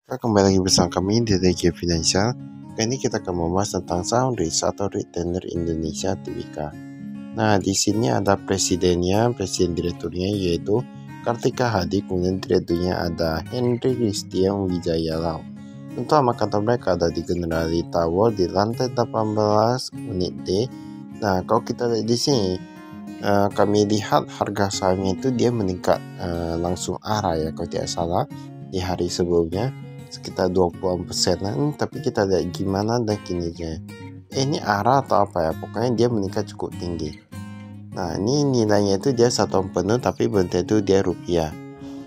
Kembali lagi bersama kami di DG Financial. Kali ini kita akan membahas tentang saham REITs atau Retailer Indonesia Tbk. Nah, di sini ada presiden direkturnya yaitu Kartika Hadi, kemudian direkturnya ada Henry Ristian Wijaya Lau. Untuk alamat kantor mereka ada di Generali Tower di lantai 18 unit D. Nah, kalau kita lihat di sini, kami lihat harga sahamnya itu dia meningkat langsung arah ya kalau tidak salah di hari sebelumnya sekitar 20%-an, tapi kita lihat gimana dan kinerjanya. Ini arah atau apa ya, pokoknya dia meningkat cukup tinggi. Nah, ini nilainya itu dia 1 tahun penuh, tapi bentuk itu dia rupiah.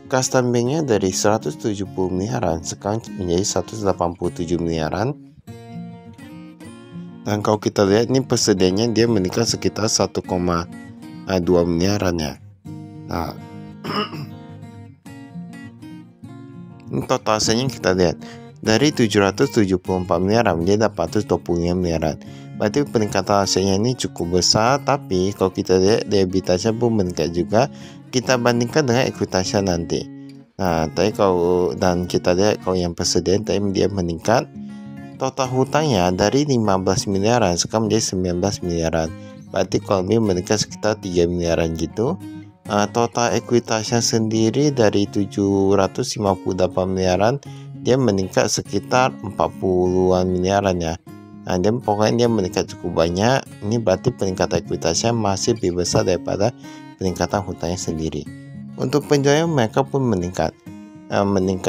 Custom banknya dari 170 miliaran sekarang menjadi 187 miliaran. Dan kalau kita lihat ini persediaannya dia meningkat sekitar 1,2 miliaran ya. Nah, ini total asetnya kita lihat dari 774 miliaran menjadi 825 miliaran. Berarti peningkatan asetnya ini cukup besar, tapi kalau kita lihat EBITDA pun meningkat juga. Kita bandingkan dengan ekuitasnya nanti. Nah, tadi dan kita lihat kalau yang persediaan tadi dia meningkat. Total hutangnya dari 15 miliaran sekarang menjadi 19 miliaran. Berarti kalau ini meningkat sekitar 3 miliaran gitu. Total ekuitasnya sendiri dari 758 miliaran dia meningkat sekitar 40-an miliaran ya. Nah, pokoknya dia meningkat cukup banyak. Ini berarti peningkatan ekuitasnya masih lebih besar daripada peningkatan hutangnya sendiri. Untuk penjualan mereka pun meningkat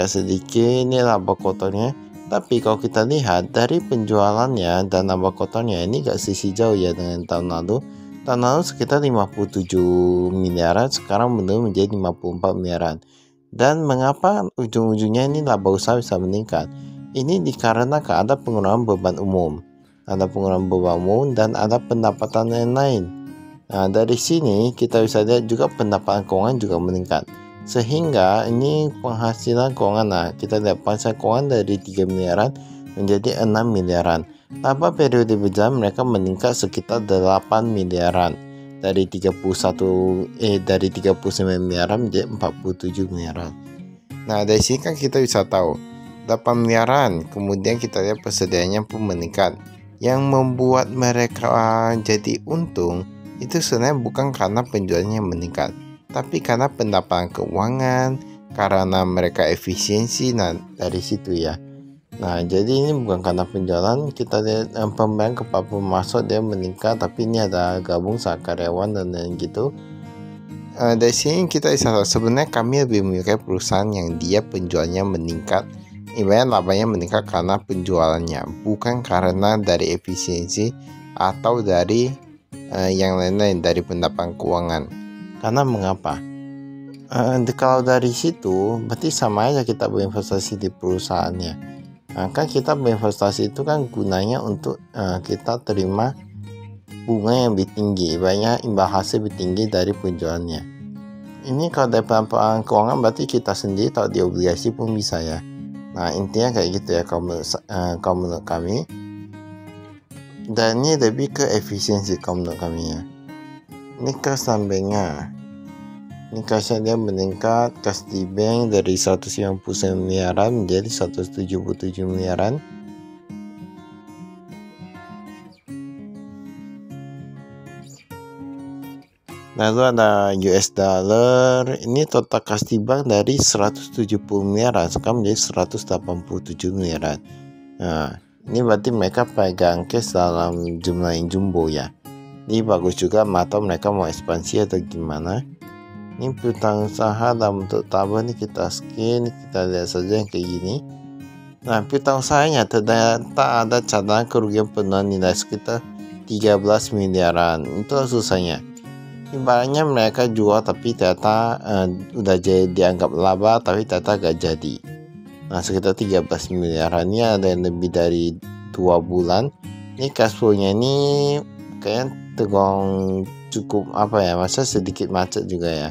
sedikit. Ini laba kotornya. Tapi kalau kita lihat dari penjualannya dan laba kotornya ini gak sisi jauh ya dengan tahun lalu. Tahun lalu sekitar 57 miliaran, sekarang menurun menjadi 54 miliaran. Dan mengapa ujung-ujungnya ini laba usaha bisa meningkat? Ini dikarenakan ada pengurangan beban umum. Dan ada pendapatan yang lain. Nah, dari sini kita bisa lihat juga pendapatan keuangan juga meningkat. Sehingga ini penghasilan keuangan, kita lihat penghasilan keuangan dari 3 miliaran menjadi 6 miliaran. Laba periode berjalan mereka meningkat sekitar 8 miliaran dari 39 miliaran menjadi 47 miliaran. Nah, dari sini kan kita bisa tahu 8 miliaran, kemudian kita lihat persediaannya pun meningkat. Yang membuat mereka jadi untung itu sebenarnya bukan karena penjualannya meningkat, tapi karena pendapatan keuangan, karena mereka efisiensi. Nah, dari situ ya. Nah, jadi ini bukan karena penjualan. Kita lihat pembayaran kepada pemasok dia meningkat, tapi ini ada gabung sama karyawan dan lain gitu. Dari sini kita bisa tahu sebenarnya kami lebih memiliki perusahaan yang dia penjualnya meningkat, ibaratnya labanya meningkat karena penjualannya, bukan karena dari efisiensi atau dari yang lain-lain dari pendapatan keuangan. Karena mengapa? Kalau dari situ berarti sama aja kita berinvestasi di perusahaannya. Nah, kan kita berinvestasi itu kan gunanya untuk kita terima bunga yang lebih tinggi, banyak imbal hasil lebih tinggi dari penjualannya. Ini kalau dari pendapatan keuangan berarti kita sendiri tahu di obligasi pun bisa ya. Nah, intinya kayak gitu ya kalau menurut kami. Dan ini lebih ke efisiensi kalau menurut kami ya. Ini kesampingnya. Ini kasnya dia meningkat kas di bank dari 199 miliaran menjadi 177 miliaran. Lalu ada US dollar, ini total kas di bank dari 170 miliaran sekarang menjadi 187 miliaran. Nah, ini berarti mereka pegang cash dalam jumlah yang jumbo ya. Ini bagus juga, atau mereka mau ekspansi atau gimana. Ini piutang usaha dalam bentuk tabel, ini kita scan, kita lihat saja yang kayak gini. Nah, piutang usahanya ternyata ada cadangan kerugian penurunan nilai sekitar 13 miliaran. Itu susahnya. Ibaratnya mereka jual tapi ternyata udah jadi dianggap laba tapi ternyata gak jadi. Nah, sekitar 13 miliaran. Ini ada yang lebih dari 2 bulan. Ini cash flow-nya ini kayaknya tergolong cukup masa sedikit macet juga ya.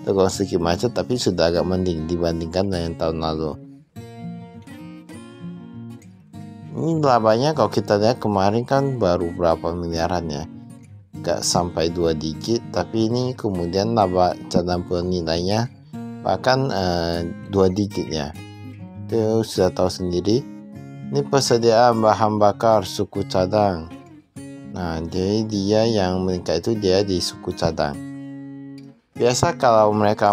Tergolong sedikit macet tapi sudah agak mending dibandingkan dengan tahun lalu. Ini labanya kalau kita lihat kemarin kan baru berapa miliaran ya, gak sampai 2 digit, tapi ini kemudian laba cadangan nilainya bahkan 2 digit ya. Itu sudah tahu sendiri. Ini persediaan bahan bakar suku cadang. Nah, jadi dia yang meningkat itu dia di suku cadang. Biasa kalau mereka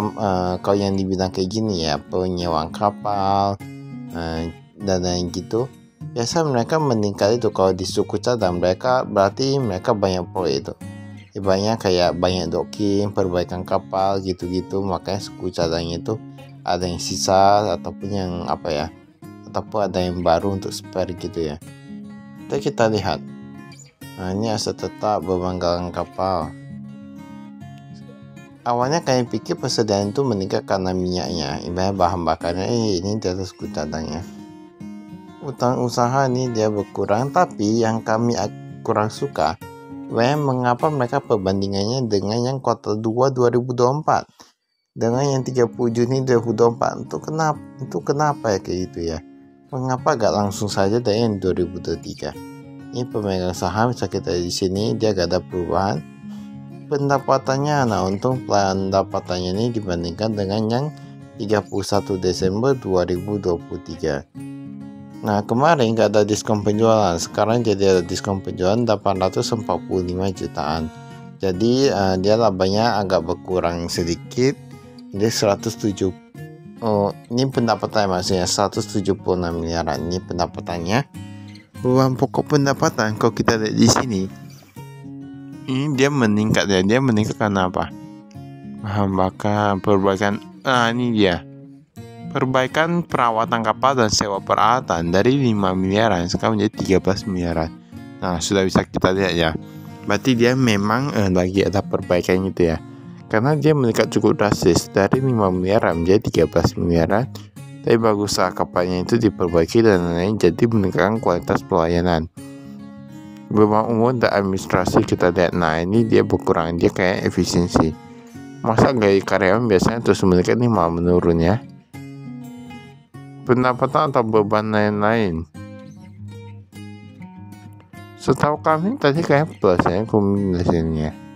kalau yang di bidang kayak gini ya, penyewaan kapal dan lain gitu, biasa mereka meningkat itu kalau di suku cadang. Berarti mereka banyak proyek itu. Banyak kayak banyak docking, perbaikan kapal gitu-gitu. Makanya suku cadangnya itu ada yang sisa ataupun yang ataupun ada yang baru untuk spare gitu ya. Kita lihat. Nah, ini aset tetap beban kapal. Awalnya kalian pikir persediaan itu meningkat karena minyaknya, ibaratnya bahan bakarnya ini di atas suku cadangnya. Utang usaha ini dia berkurang, tapi yang kami kurang suka, mengapa mereka perbandingannya dengan yang kuartal 2 2024 dengan yang 30 Juni 2024 itu kenapa ya kayak gitu ya? Mengapa gak langsung saja dari yang 2023? Ini pemegang saham bisa kita di sini dia gak ada perubahan pendapatannya. Nah, untung pendapatannya ini dibandingkan dengan yang 31 Desember 2023. Nah, kemarin gak ada diskon penjualan, sekarang jadi ada diskon penjualan 845 jutaan. Jadi dia labanya agak berkurang sedikit. Dia 107. Ini pendapatannya maksudnya 176 miliaran. Ini pendapatannya. Beban pokok pendapatan kalau kita lihat di sini, ini dia meningkat ya. Dia meningkat karena apa? Bahan bakar, perbaikan. Nah, ini dia. Perbaikan perawatan kapal dan sewa peralatan dari 5 miliaran sekarang menjadi 13 miliaran. Nah, sudah bisa kita lihat ya. Berarti dia memang lagi ada perbaikan gitu ya. Karena dia meningkat cukup drastis dari 5 miliaran menjadi 13 miliaran. Tapi baguslah kapalnya itu diperbaiki dan lain-lain, jadi meningkatkan kualitas pelayanan. Beban umur dan administrasi kita lihat. Nah, ini dia berkurang, dia kayak efisiensi. Masa gaji karyawan biasanya terus meningkat, ini malah menurun ya. Pendapatan atau beban lain-lain. Setahu kami tadi kayak plus ya kombinasinya.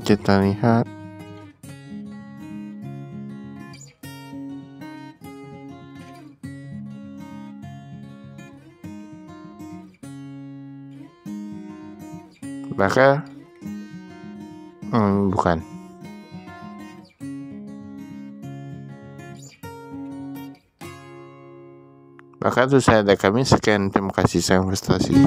Kita lihat. Bahkan bukan. Bahkan itu saya ada kami. Sekian, terima kasih, saya investasi.